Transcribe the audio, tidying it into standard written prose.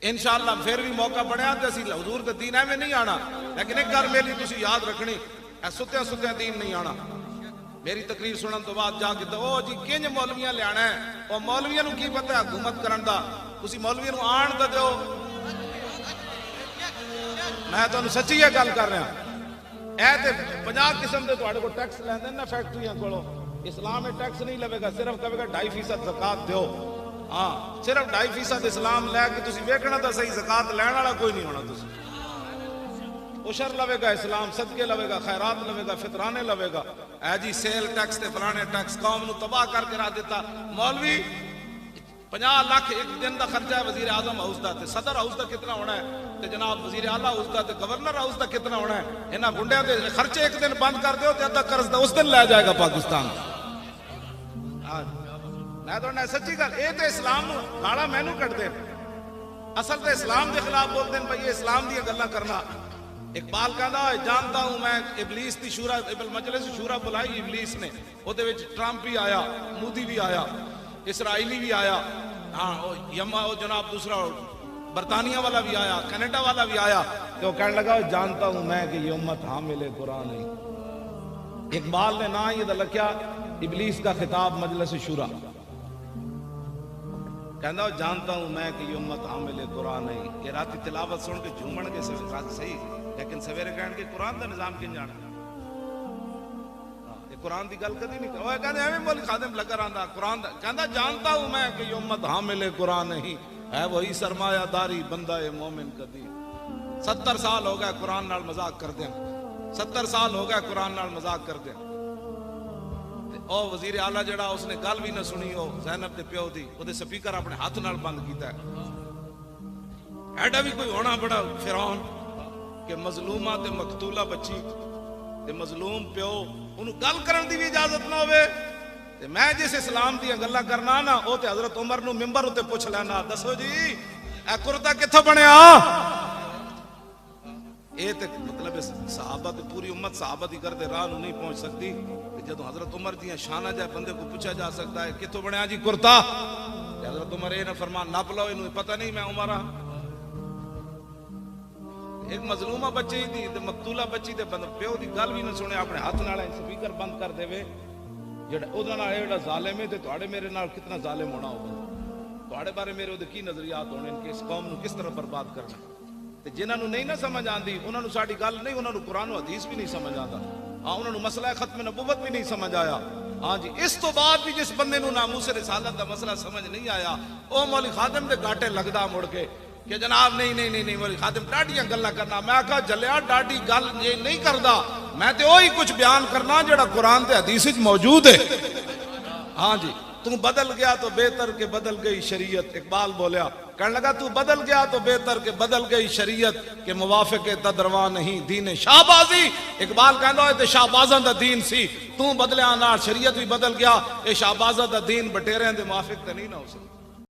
انشاءاللہ پھر بھی موقع بنیا تو اسی حضور کے دین میں نہیں آنا، لیکن ایک گل میری تسی یاد رکھنی، اے ستیاں ستیاں دین نہیں آنا۔ میری تقریر سنن تو بعد جا کے تو او جی کنج مولویاں لے آنا ہے، او مولویاں نو کی پتہ ہے حکومت کرن دا، تسی مولویاں نو آن دا دیو۔ میں تو سچی یہ گل کر رہا اے تے 50 قسم دے تواڈے کو ٹیکس لیندے نا فیکٹریاں کولو، اسلام میں ٹیکس نہیں لوے گا، صرف کہے گا 2.5% زکات دیو۔ ہاں صرف 2.5% اسلام لے کے تسی ویکھنا تا صحیح، زکات لین والا کوئی نہیں ہونا۔ تسی عشر لوے گا، اسلام صدقے لوے گا، خیرات لوے گا، فطرانے لوے گا۔ اے جی سیل ٹیکس تے فلانے ٹیکس قوم نو تباہ کر کے رکھ دیتا۔ مولوی 50 لاکھ ایک دن دا خرچہ ہے وزیر اعظم ہاؤس دا، تے صدر ہاؤس دا کتنا ہونا ہے، تے جناب وزیر اعلیٰ ہاؤس دا تے گورنر ہاؤس دا کتنا ہونا ہے۔ انہاں گنڈیاں دے خرچے ایک دن بند کر دیو تے ادھا قرض دا اس دن لے جائے گا پاکستان۔ میں تو سچی گل، اے تے اسلام نو گالا مینوں کٹ دے، اصل تے اسلام دے خلاف بول دین بھائی اسلام دی گلاں کرنا۔ اقبال کہندا ہے جانتا ہوں میں ابلیس دی شورا، مجلس شورا بلائی ابلیس نے، او دے وچ ٹرمپ بھی آیا، مودی بھی آیا، اسرائیلی بھی آیا، ہاں یما او جناب دوسرا برطانیہ والا بھی آیا، کینیڈا والا بھی آیا، تو کہنے لگا جانتا ہوں میں کہ یہ امت حامل قرآن ہے۔ اقبال نے نہ یہ لکھیا ابلیس کا خطاب مجلس شورا، کہندا جانتا ہوں میں کہ یہ امت حامل قرآن ہے۔ یہ راتی تلاوت سن کے جھومن کے صحیح، لیکن سویرے کہن کے قرآن دا نظام کن جانا، یہ قرآن دی گل کدی نہیں کرو۔ کہندے ایویں مول خادم لگا رہندا قرآن دا، کہندا جانتا ہوں میں کہ یہ امت حامل قرآن نہیں، ہے وہی سرمایہ داری بندہ مومن کدی۔ 70 سال ہو گئے قرآن نال مذاق کردے، 70 سال ہو گئے قرآن نال مذاق کردے۔ او وزیر اعلیٰ جڑا اس نے گل بھی نہ سنی، او زینب دے پیو دی، او دے سپیکر اپنے ہاتھ نال بند کیتا ہے۔ ایڈا بھی کوئی ہونا بڑا فرعون کہ مظلومہ تے مقتولہ بچی تے مظلوم پیو انہوں گل کرن دی بھی اجازت نہ ہوئے۔ تے میں جس اسلام دی گلاں کرنا نا، او تے حضرت عمر نو ممبر اتے پوچھ لینا، دسو جی اے کرتا کتھوں بنیا؟ اے تے مطلب صحابہ تے پوری امت صحابہ دی کردے راہ نو نہیں پہنچ سکتی، جدو حضرت عمر دیاں شانہ جائے بندے کو پوچھا جا سکتا ہے کتھوں بنیا جی کرتا؟ حضرت عمر اے نہ فرمان نپ لو، انہوں پتہ نہیں میں عمر ہاں۔ ایک مظلومہ بچی دی تے مقتولہ بچی دے بندہ پیو دی گل بھی نہ سنے، اپنے ہاتھ نال سپیکر بند کر دے وے، جڑا او دا نال ایڈا ظالم ہے تے تواڈے میرے نال کتنا ظالم ہونا ہوگا، تواڈے بارے میرے او دے کی نظریات ہونے کہ اس قوم نو کس طرح برباد کرنا۔ تے جنہاں نو نہیں نہ سمجھ آندی انہاں نو ساڈی گل نہیں، انہاں نو قرآن و حدیث بھی نہیں سمجھ آندا، ہاں انہوں نے مسئلہ ختم نبوت بھی نہیں سمجھ آیا۔ ہاں جی اس تو بعد بھی جس بندے نو ناموس رسالت دا مسئلہ سمجھ نہیں آیا، او مولی خادم دے گاٹے لگدا مڑ کے کہ جناب نہیں مولی خادم ڈاڈیاں گلاں کرنا۔ میں کہا جلیا ڈاڈی گل یہ نہیں کردا، میں تے وہی کچھ بیان کرنا جڑا قرآن تے حدیث وچ موجود ہے۔ ہاں جی تو بدل گیا تو بہتر کہ بدل گئی شریعت، اقبال بولیا، کہنے لگا تو بدل گیا تو بہتر کہ بدل گئی شریعت، کہ موافق تدروا نہیں دین شاہبازی۔ اقبال کہندا ہے تے شاہبازاں دا دین سی، تو بدلیا نال شریعت بھی بدل گیا، اے شاہبازاں دا دین بٹیریاں دے موافق تے نہیں نہ ہو سکتا۔